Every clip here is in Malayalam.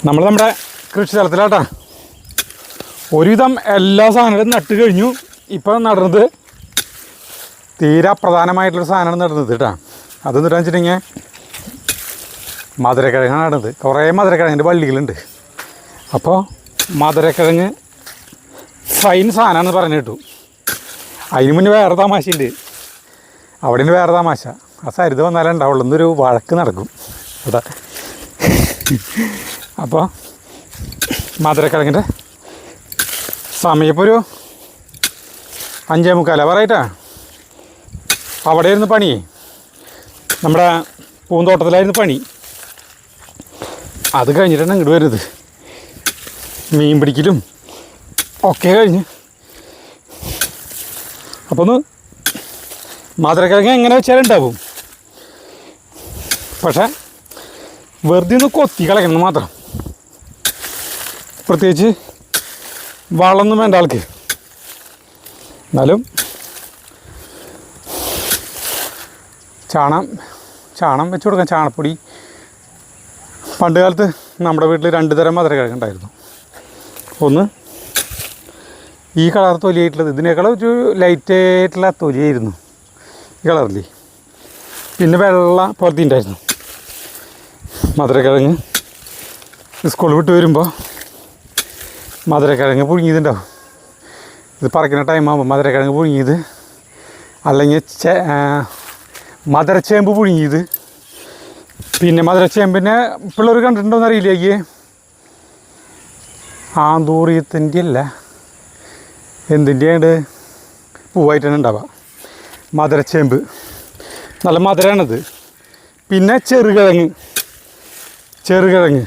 നമ്മുടെ കൃഷി സ്ഥലത്തിലാട്ടാ ഒരുവിധം എല്ലാ സാധനങ്ങളും നട്ട് കഴിഞ്ഞു. ഇപ്പം നടുന്നത് തീരെ പ്രധാനമായിട്ടുള്ളൊരു സാധനമാണ് നടുന്നത് കേട്ടോ. അതെന്ന് വെച്ചിട്ടുണ്ടെങ്കിൽ മധുരക്കിഴങ്ങാണ് നടുന്നത്. കുറേ മധുരക്കിഴങ്ങിൻ്റെ വള്ളികളുണ്ട്. അപ്പോൾ മധുരക്കിഴങ്ങ് ഫൈൻ സാധനമാണെന്ന് പറഞ്ഞു കേട്ടു. അതിന് മുന്നേ വേറെ തമാശയുണ്ട്. അവിടെ നിന്ന് വേറെ തമാശ. ആ സരിത വന്നാലേ ഉണ്ടാവുള്ളൂ. എന്നൊരു വഴക്ക് നടക്കും കേട്ടോ. അപ്പോൾ മധുരക്കിഴങ്ങിൻ്റെ സമയം ഇപ്പോൾ ഒരു 5:45 പറയട്ടാ. അവിടെ ആയിരുന്നു പണി. നമ്മുടെ പൂന്തോട്ടത്തിലായിരുന്നു പണി. അത് കഴിഞ്ഞിട്ടാണ് ഇങ്ങോട്ട് വരുന്നത്. മീൻ പിടിക്കലും ഒക്കെ കഴിഞ്ഞ്. അപ്പോൾ ഒന്ന് മധുരക്കിഴങ്ങ് എങ്ങനെ വെച്ചാലും ഉണ്ടാവും. പക്ഷേ വെറുതെ ഒന്ന് കൊത്തി കളയണം മാത്രം. പ്രത്യേകിച്ച് വളമൊന്നും വേണ്ട ആൾക്ക്. എന്നാലും ചാണം വെച്ച് കൊടുക്കാം. ചാണപ്പൊടി. പണ്ട് കാലത്ത് നമ്മുടെ വീട്ടിൽ 2 തരം മധുരക്കിഴങ്ങ് ഉണ്ടായിരുന്നു. ഒന്ന് ഈ കളർ തൊലിയായിട്ടുള്ളത്, ഇതിനേക്കാൾ ഒരു ലൈറ്റായിട്ടുള്ള തൊലിയായിരുന്നു ഈ കളറിൽ. പിന്നെ വെള്ള പോലത്തെ ഉണ്ടായിരുന്നു മധുരക്കിഴങ്ങ്. സ്കൂൾ വിട്ട് വരുമ്പോൾ മധുരക്കിഴങ്ങ് പുഴുങ്ങിയതുണ്ടാവും. ഇത് പറിക്കുന്ന ടൈമാകുമ്പോൾ മധുരക്കിഴങ്ങ് പുഴുങ്ങിയത്, അല്ലെങ്കിൽ മധുരച്ചേമ്പ് പുഴുങ്ങിയത്. പിന്നെ മധുരച്ചേമ്പിനെ പിള്ളേർ കണ്ടിട്ടുണ്ടോയെന്ന് അറിയില്ല. ഈ ആന്തൂറിയത്തിൻ്റെ അല്ല എന്തിൻ്റെയാണ് പൂവായിട്ടാണ് ഉണ്ടാവുക. മധുരച്ചേമ്പ് നല്ല മധുരമാണത്. പിന്നെ ചെറുകിഴങ്ങ്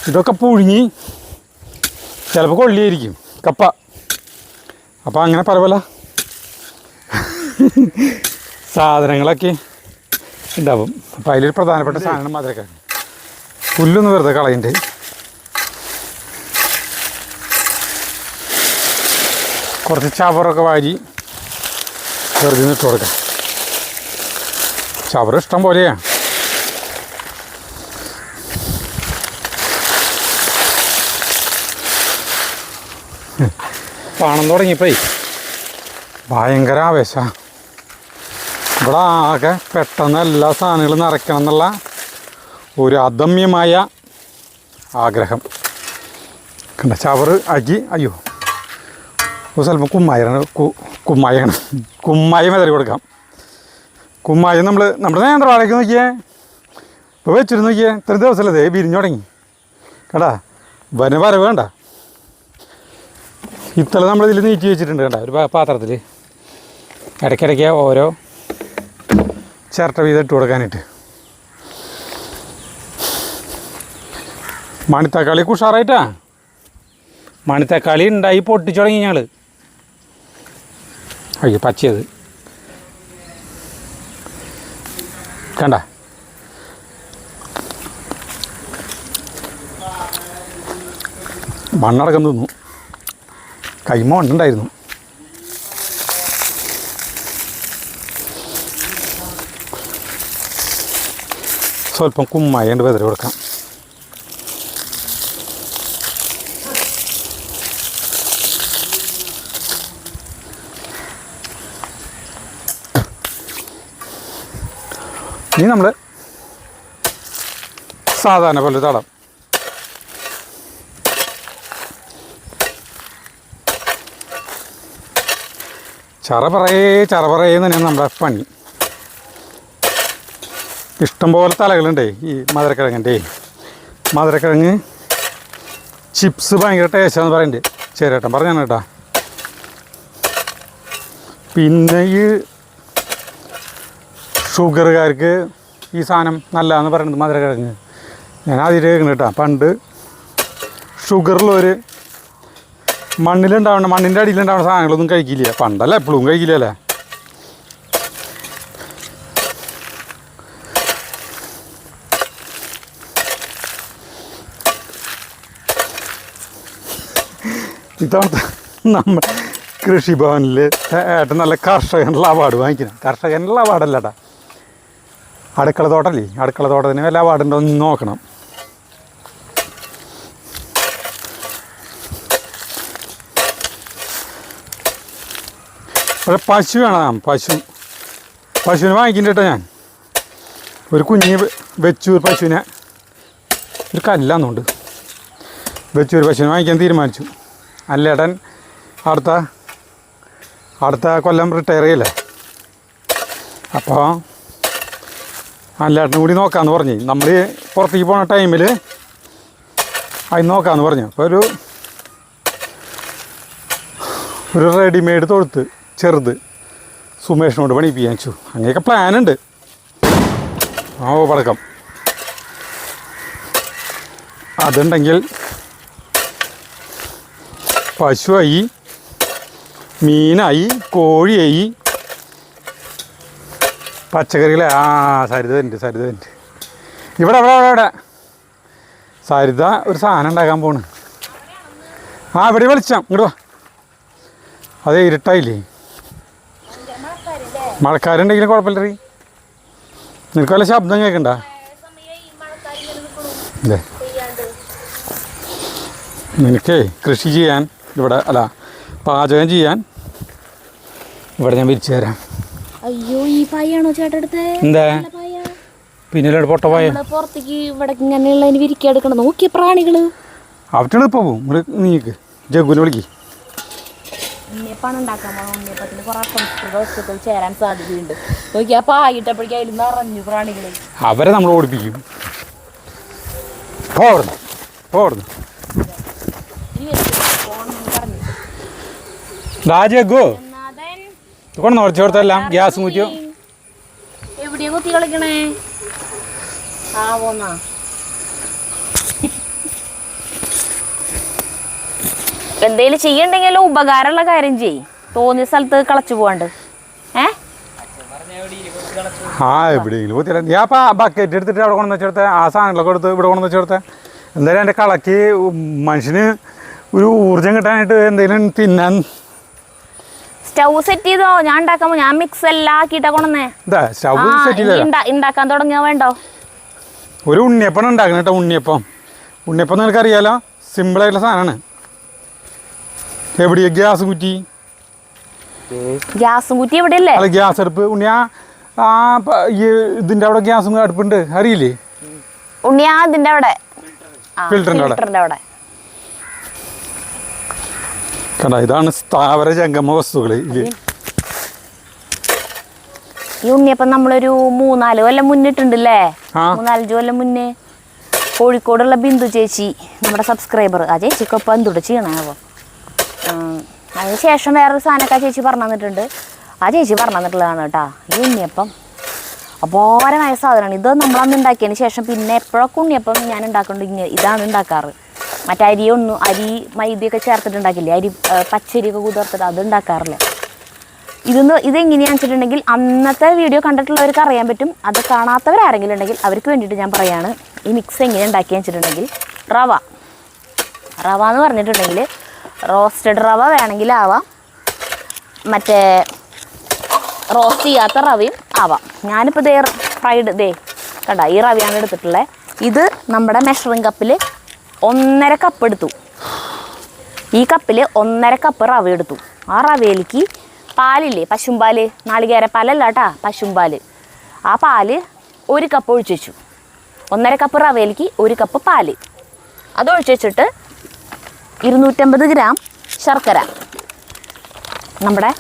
ഇതൊക്കെ പുഴുങ്ങി ചിലപ്പോൾ കൊള്ളിയായിരിക്കും കപ്പ. അപ്പോൾ അങ്ങനെ പല പല സാധനങ്ങളൊക്കെ ഉണ്ടാവും. അപ്പോൾ അതിലൊരു പ്രധാനപ്പെട്ട സാധനം മധുരക്കിഴങ്ങ്. പുല്ലൊന്ന് വെറുതെ കളയുന്നുണ്ട്. കുറച്ച് ചവറൊക്കെ വാരി വെറുതെ ഇട്ട് കൊടുക്കാം. ചവറ് ഇഷ്ടം പോലെയാണ്. പണം തുടങ്ങിയപ്പോയി ഭയങ്കര ആവേശമാണ്. ഇവിടെ ആകെ പെട്ടെന്ന് എല്ലാ സാധനങ്ങളും നിറയ്ക്കണം എന്നുള്ള ഒരു അദമ്യമായ ആഗ്രഹം. കണ്ട ചവറ് ആക്കി. അയ്യോ സ്വല്പം കുമ്മായി മെതറി കൊടുക്കാം. കുമ്മായി നമ്മുടെ നേന്ത്രവാഴയ്ക്ക് നോക്കിയേ. ഇപ്പോൾ വെച്ചിട്ട് നോക്കിയേ. ഇത്രയും ദിവസമല്ലേ വിരിഞ്ഞു തുടങ്ങി. കേട്ടാ വരവ് വേണ്ട. ഇത്തല നമ്മളിതിൽ നീക്കി വെച്ചിട്ടുണ്ട് കേട്ടോ, ഒരു പാത്രത്തിൽ. ഇടയ്ക്കിടയ്ക്ക് ഓരോ ചിരട്ട വീതം ഇട്ട് കൊടുക്കാനായിട്ട്. മണിത്തക്കാളി ഉഷാറായിട്ടാ. മണിത്തക്കാളി ഉണ്ടായി പൊട്ടിച്ചു തുടങ്ങി ഞങ്ങൾ. അയ്യോ പച്ചയത് കണ്ട. മണ്ണടക്കം തിന്നു. കൈമ മണ്ണുണ്ടായിരുന്നു. സ്വല്പം കുമ്മായി ഉണ്ട് വെതറി കൊടുക്കാം. ഇനി നമ്മൾ സാധാരണ പോലെ തടം. ചറപറയെന്ന് തന്നെയാണ് നമ്മുടെ പണി. ഇഷ്ടംപോലെ തലകളുണ്ടേ ഈ മധുരക്കിഴങ്ങിൻ്റെ. മധുരക്കിഴങ്ങ് ചിപ്സ് ഭയങ്കര ടേസ്റ്റാന്ന് പറയുന്നുണ്ട് ചേരേട്ടൻ പറഞ്ഞാണ് കേട്ടോ. പിന്നെ ഈ ഷുഗറുകാർക്ക് ഈ സാധനം നല്ലതെന്ന് പറയുന്നത് മധുരക്കിഴങ്ങ്. ഞാൻ ആദ്യം കേൾക്കണം കേട്ടോ. പണ്ട് ഷുഗറുള്ളവർ മണ്ണിൻ്റെ അടിയിലുണ്ടാവുന്ന സാധനങ്ങളൊന്നും കഴിക്കില്ല. പണ്ടല്ല എപ്പോഴും കഴിക്കില്ലല്ലേ. ഇത്തവണ നമ്മൾ കൃഷിഭവനിൽ ഏറ്റവും നല്ല കർഷകനുള്ള അവാർഡ് വാങ്ങിക്കണം. കർഷകനുള്ള അവാർഡല്ല കേട്ടോ, അടുക്കള തോട്ടമല്ലേ. അടുക്കള തോട്ടത്തിന് വല്ല അവാർഡുണ്ടോ എന്ന് നോക്കണം. ഒരു പശു വേണം. പശുവിനെ വാങ്ങിക്കണ്ടോ ഞാൻ. ഒരു കുഞ്ഞ് വെച്ചൂർ പശുവിനെ, ഒരു കല്ലാന്നുണ്ട്, വെച്ചൂർ പശുവിനെ വാങ്ങിക്കാൻ തീരുമാനിച്ചു. അല്ലേട്ടൻ അടുത്ത കൊല്ലം റിട്ടയർ ചെയ്യില്ലേ. അപ്പോൾ അല്ലേട്ടനും കൂടി നോക്കാമെന്ന് പറഞ്ഞു. നമ്മൾ പുറത്തേക്ക് പോണ ടൈമിൽ അത് നോക്കാമെന്ന് പറഞ്ഞു. അപ്പോൾ ഒരു റെഡിമെയ്ഡ് തൊഴുത്ത് ചെറുത് സുമേഷിനോട് പണിയിപ്പിക്കാൻ വെച്ചു. അങ്ങനെയൊക്കെ പ്ലാനുണ്ട്. പടക്കം അതുണ്ടെങ്കിൽ പശുവായി, മീനായി, കോഴിയായി, പച്ചക്കറികളെ സരിത ഉണ്ട് ഇവിടെ സരിത ഒരു സാധനം ഉണ്ടാക്കാൻ പോണ്. ഇവിടെ വിളിച്ചാം ഇങ്ങോട്ട് വാ. അതേ ഇരുട്ടായില്ലേ, മഴക്കാരുണ്ടെങ്കിലും കുഴപ്പമില്ല. നിനക്ക് വല്ല ശബ്ദം കേൾക്കണ്ട അല്ലേ? നിനക്കേ കൃഷി ചെയ്യാൻ ഇവിടെ പാചകം ചെയ്യാൻ ഇവിടെ ഞാൻ വിരിച്ചു തരാം. അയ്യോ, ഈ പായാണോ ചേട്ടടുത്ത്? എന്താ പിന്നിലോട്ട് പൊട്ട പായ പുറത്തേക്ക് ഇവിടെ ഇങ്ങനെയുള്ള വിരിക്കെടുക്കണം. നോക്കിയ പ്രാണികള് അവറ്റകൾ ഇപ്പോൾ പോകും. നീക്ക് ജഗ്ഗുനെ വിളിക്ക്. ഉണ്ണിയപ്പാണ് ഉണ്ടാക്കാൻ പോകണം. ഉണ്ണിയപ്പത്തിന് കുറെ അസംസ്കൃത വസ്തുക്കൾ ചേരാൻ സാധ്യതയുണ്ട്. നോക്കി ആ പായിട്ടപ്പോഴേക്കും അതിൽ നിറഞ്ഞു പ്രാണികള്. അവരെ നമ്മൾ ഓടിപ്പിക്കും. പോടുന്നു രാജഗോ കൊണ്ടു ഉറച്ചോടത്തെല്ലാം ഗ്യാസ് മുറ്റിയോ. എവിടെയാ കുത്തി കളിക്കണേ? പോന്നാ എന്തേലും ചെയ്യണ്ടെങ്കിലും ഉപകാരമുള്ള കാര്യം ചെയ്യ്. തോന്നിയ സ്ഥലത്ത് കളച്ചു പോവാണ്ട്. എവിടെയെങ്കിലും ഞാൻ ബക്കറ്റ് എടുത്തിട്ട് അവിടെ കൊണ്ടു വെച്ചെടുത്ത ആ സാധനങ്ങളൊക്കെ എടുത്ത് ഇവിടെ കൊണ്ടു വെച്ചെടുത്ത എന്തായാലും എൻ്റെ കളക്ക് മനുഷ്യന് ഒരു ഊർജം കിട്ടാനായിട്ട് എന്തെങ്കിലും തിന്നാൻ. സ്റ്റൗ സെറ്റ് ചെയ്തോ? ഞാൻ ഉണ്ടാക്കാമോ? ഞാൻ മിക്സ് എല്ലാം ആക്കിയിട്ടാ കൊണ്ടുവന്നേ. ഉണ്ടാക്കാൻ തുടങ്ങിയാ വേണ്ടോ? ഒരു ഉണ്ണിയപ്പം ഉണ്ടാക്കണം കേട്ടോ. ഉണ്ണിയപ്പം നിനക്കറിയാലോ, സിമ്പിളായിട്ടുള്ള സാധനമാണ്. എവിടെയാ ഗ്യാസ് കുറ്റി എവിടെയല്ലേ? അല്ല, ഗ്യാസ് അടുപ്പ് ഉണ്ണിയാ. ഇതിന്റെ അവിടെ ഗ്യാസും അടുപ്പുണ്ട്, അറിയില്ലേ? ഉണ്ണിയാ ഇതിന്റെ അവിടെ ഫിൽറ്ററിന്റെ അവിടെ കണ്ട. ഇതാണ് സ്ഥാവര ജംഗമ വസ്തുക്കൾ. ഈ ഉണ്ണിയപ്പം നമ്മളൊരു 3-4 കൊല്ലം മുന്നിട്ടുണ്ടല്ലേ. 3-5 കൊല്ലം മുന്നേ കോഴിക്കോടുള്ള ബിന്ദു ചേച്ചി, നമ്മുടെ സബ്സ്ക്രൈബർ, ആ ചേച്ചിക്കൊപ്പം എന്തുകൂടെ ചെയ്യണോ. അതിന് ശേഷം വേറൊരു സാധനമൊക്കെ ആ ചേച്ചി പറഞ്ഞു തന്നിട്ടുണ്ട്. ആ ചേച്ചി പറഞ്ഞു തന്നിട്ടുള്ളതാണ് കേട്ടോ ഈ ഉണ്ണിയപ്പം. അപാരമായ സാധനമാണ് ഇത്. നമ്മളന്ന് ഉണ്ടാക്കിയതിന് ശേഷം പിന്നെ എപ്പോഴൊക്കെ ഉണ്ണിയപ്പം ഞാൻ ഉണ്ടാക്കുന്നുണ്ട് ഇതാണ് ഉണ്ടാക്കാറ്. മറ്റേ അരി മൈദയൊക്കെ ചേർത്തിട്ട് ഉണ്ടാക്കില്ലേ, പച്ചരിയൊക്കെ കുതിർത്തിട്ട് അത് ഉണ്ടാക്കാറില്ല. ഇതെങ്ങനെയാണെന്ന് വെച്ചിട്ടുണ്ടെങ്കിൽ അന്നത്തെ വീഡിയോ കണ്ടിട്ടുള്ളവർക്ക് അറിയാൻ പറ്റും. അത് കാണാത്തവരാരെങ്കിലും ഉണ്ടെങ്കിൽ അവർക്ക് വേണ്ടിയിട്ട് ഞാൻ പറയാണ്. ഈ മിക്സ് എങ്ങനെ ഉണ്ടാക്കിയെന്ന് വെച്ചിട്ടുണ്ടെങ്കിൽ റവ എന്ന് പറഞ്ഞിട്ടുണ്ടെങ്കിൽ റോസ്റ്റഡ് റവ വേണമെങ്കിലാവാം, മറ്റേ റോസ്റ്റ് ചെയ്യാത്ത റവയും ആവാം. ഞാനിപ്പോൾ ഫ്രൈഡ് കണ്ട ഈ റവയാണ് എടുത്തിട്ടുള്ളത്. ഇത് നമ്മുടെ മെഷറിംഗ് കപ്പിൽ 1.5 കപ്പ് എടുത്തു. ഈ കപ്പിൽ 1.5 കപ്പ് റവ എടുത്തു. ആ റവയിലേക്ക് പാലില്ലേ, പശുമ്പാല്, നാളികേര പാലല്ല കേട്ടാ, പശുമ്പാല്. ആ പാല് 1 കപ്പ് ഒഴിച്ചു വെച്ചു. 1.5 കപ്പ് റവയിലേക്ക് 1 കപ്പ് പാല് അത് ഒഴിച്ചു വെച്ചിട്ട് 250 ഗ്രാം ശർക്കര, നമ്മുടെ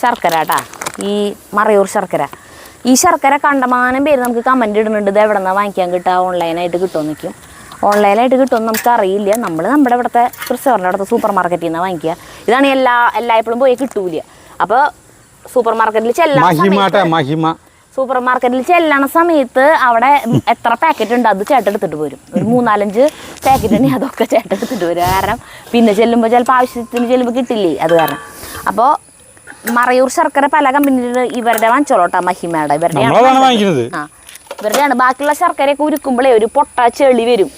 ശർക്കര കേട്ടാ, ഈ മറയൂർ ശർക്കര. ഈ ശർക്കര കണ്ടമാനം പേര് നമുക്ക് കമൻറ്റ് ഇടുന്നുണ്ട്, ഇത് എവിടെ നിന്നാണ് വാങ്ങിക്കാൻ കിട്ടുക, ഓൺലൈനായിട്ട് കിട്ടുമെന്ന് നിൽക്കും. ഓൺലൈനായിട്ട് കിട്ടുമെന്ന് നമുക്ക് അറിയില്ല. നമ്മുടെ ഇവിടുത്തെ തൃശ്ശൂരിൻ്റെ അടുത്ത് സൂപ്പർ മാർക്കറ്റിൽ നിന്നാണ് വാങ്ങിക്കുക. ഇതാണ് എല്ലായ്പ്പോഴും പോയി കിട്ടൂല. അപ്പോൾ സൂപ്പർ മാർക്കറ്റിൽ ചെല്ലണ സമയത്ത് അവിടെ എത്ര പാക്കറ്റ് ഉണ്ട് അത് ചേട്ടെടുത്തിട്ട് പോരും. ഒരു 3-4-5 പാക്കറ്റ് ഉണ്ടെങ്കിൽ അതൊക്കെ ചേട്ടെടുത്തിട്ട് വരും. കാരണം പിന്നെ ചെല്ലുമ്പോൾ ചിലപ്പോൾ ആവശ്യത്തിന് ചെല്ലുമ്പോൾ കിട്ടില്ലേ, അത് കാരണം. അപ്പോൾ മറയൂർ ശർക്കര പല കമ്പനിയുടെ ഇവരുടെ വാങ്ങിച്ചോളൂട്ടാ, മഹിമയുടെ ഇവരുടെയാണ്. ബാക്കിയുള്ള ശർക്കരയൊക്കെ ഉരുക്കുമ്പോഴേ ഒരു പൊട്ട ചെളി വരും,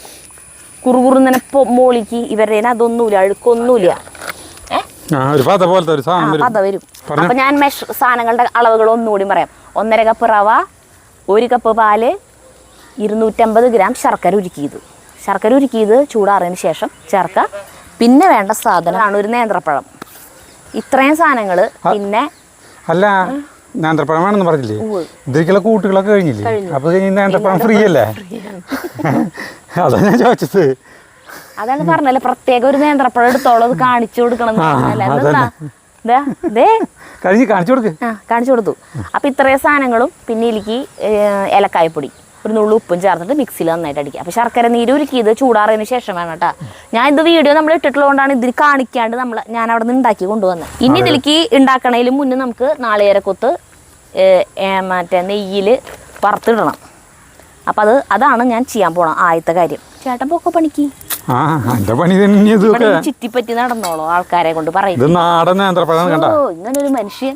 കുറുകുറുന്നനെ മോളിക്ക്. ഇവരുടെ അതൊന്നുമില്ല, അഴുക്കൊന്നുമില്ല, പത വരും. അപ്പൊ ഞാൻ സാധനങ്ങളുടെ അളവുകൾ ഒന്നുകൂടി പറയാം. 1.5 കപ്പ് റവ, 1 കപ്പ് പാല്, 250 ഗ്രാം ശർക്കര ഉരുക്കിയത് ചൂടാറിയതിന് ശേഷം ചേർക്കുക. പിന്നെ വേണ്ട സാധനമാണ് ഒരു നേന്ത്രപ്പഴം. ഇത്രയും സാധനങ്ങൾ. പിന്നെ അല്ല നേന്ത്രപ്പഴം വേണമെന്ന് പറഞ്ഞില്ലേ ഇതിലേക്കുള്ള കൂട്ടുകളൊക്കെ കഴിഞ്ഞില്ലേ അപ്പൊ കഴിഞ്ഞ് നേന്ത്രപ്പഴം ഫ്രീ അല്ലേ അതാ ഞാൻ ചോദിച്ചത്. അതാണ് പറഞ്ഞല്ലേ പ്രത്യേക ഒരു നേന്ത്രപ്പഴം എടുത്തോളൂ കാണിച്ചു കൊടുക്കണം കാണിച്ചു കൊടുക്ക്. കാണിച്ചു കൊടുത്തു. അപ്പൊ ഇത്രയും സാധനങ്ങളും പിന്നെ ഇതിലേക്ക് ഏലക്കായപ്പൊടി ഒരു നുള്ളു ഉപ്പും ചേർത്തിട്ട് മിക്സിയിൽ നന്നായിട്ട് അടിക്കുക. അപ്പോൾ ശർക്കര നീര് ഉരുക്കി ഇത് ചൂടാറിയതിന് ശേഷം വേണം കേട്ടോ. ഞാൻ ഇത് വീഡിയോ നമ്മൾ ഇട്ടിട്ടുള്ളതുകൊണ്ടാണ് ഇതിൽ കാണിക്കാണ്ട് ഞാൻ അവിടെ നിന്ന് ഉണ്ടാക്കി കൊണ്ടുവന്നത്. ഇനി ഇതിലേക്ക് ഉണ്ടാക്കണതിന് മുന്നേ നമുക്ക് നാളികേരക്കൊത്ത് മറ്റേ നെയ്യിൽ വറുത്തിടണം. അപ്പം അതാണ് ഞാൻ ചെയ്യാൻ പോണം ആദ്യത്തെ കാര്യം. ചേട്ടൻ പൊക്കെ പണിക്ക് ചുറ്റിപ്പറ്റി നടന്നോളൂ ആൾക്കാരെ കൊണ്ട് പറയും ഇങ്ങനൊരു മനുഷ്യൻ.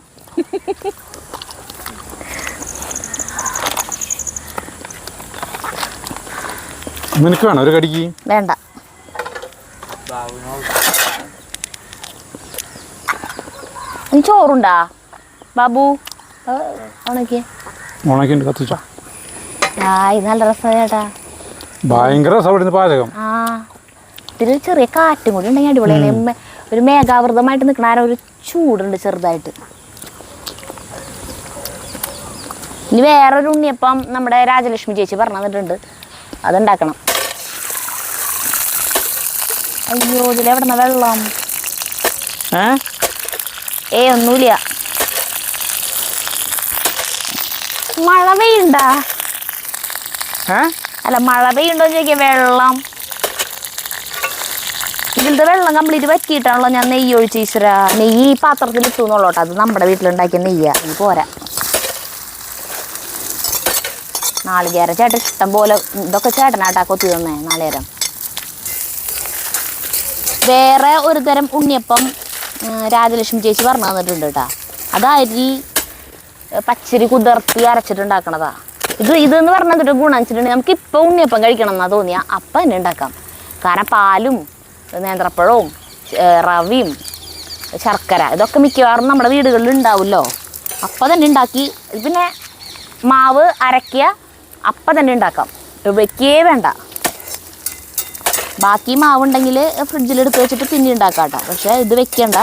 നിനക്ക് വേണം ഒരു കടിക്ക്? വേണ്ട. നീ ചോറുണ്ടാ ബാബു? ഉണക്കിണ്ട് കത്തിച്ചോ. നല്ല രസം ചേട്ടാ, ഭയങ്കര രസം പാചകം. ആ ഇതിൽ ചെറിയ കാറ്റും കൂടി ഉണ്ടെങ്കിൽ അടിപൊളിയാണ്. ഒരു മേഘാവൃതമായിട്ട് നിൽക്കണ ഒരു ചൂടുണ്ട് ചെറുതായിട്ട്. ഇനി വേറൊരു ഉണ്ണിയപ്പം നമ്മുടെ രാജലക്ഷ്മി ചേച്ചി പറഞ്ഞു തന്നിട്ടുണ്ട്, അതുണ്ടാക്കണം. അയ്യോ ഇതിലെവിടുന്ന വെള്ളം? ഒന്നുമില്ല. മഴ പെയ്യണ്ട? അല്ല മഴ പെയ്യുണ്ടോ ചോദിക്കാ. വെള്ളം ഇതിലത്തെ വെള്ളം കംപ്ലീറ്റ് വറ്റിയിട്ടാണല്ലോ ഞാൻ നെയ്യ് ഒഴിച്ച്. ഈശ്വര, നെയ്യ് ഈ പാത്രത്തിൽ ഇട്ടു എന്നുള്ളോട്ടോ. അത് നമ്മുടെ വീട്ടിലുണ്ടാക്കിയ നെയ്യാ, ഇത് പോരാ. നാളികേരം ചേട്ടൻ ഇഷ്ടം പോലെ, ഇതൊക്കെ ചേട്ടനാട്ടാ കൊത്തി തന്നേ നാളികേരം. വേറെ ഒരു തരം ഉണ്ണിയപ്പം രാജലക്ഷ്മി ചേച്ചി പറഞ്ഞു തന്നിട്ടുണ്ട് കേട്ടോ. അത് അരി പച്ചരി കുതിർത്തി അരച്ചിട്ടുണ്ടാക്കണതാ. ഇതെന്ന് പറഞ്ഞിട്ട് ഗുണം വെച്ചിട്ടുണ്ടെങ്കിൽ നമുക്ക് ഇപ്പോൾ ഉണ്ണിയപ്പം കഴിക്കണം എന്നാ തോന്നിയാൽ അപ്പം തന്നെ ഉണ്ടാക്കാം. കാരണം പാലും നേന്ത്രപ്പഴവും റവയും ശർക്കര ഇതൊക്കെ മിക്കവാറും നമ്മുടെ വീടുകളിൽ ഉണ്ടാവുമല്ലോ. അപ്പം തന്നെ ഉണ്ടാക്കി പിന്നെ മാവ് അരയ്ക്കുക, അപ്പം തന്നെ ഉണ്ടാക്കാം. വെക്കേ വേണ്ട. ബാക്കി മാവുണ്ടെങ്കിൽ ഫ്രിഡ്ജിൽ എടുത്ത് വെച്ചിട്ട് പിന്നെ ഉണ്ടാക്കാം കേട്ടോ. പക്ഷേ ഇത് വെക്കേണ്ട,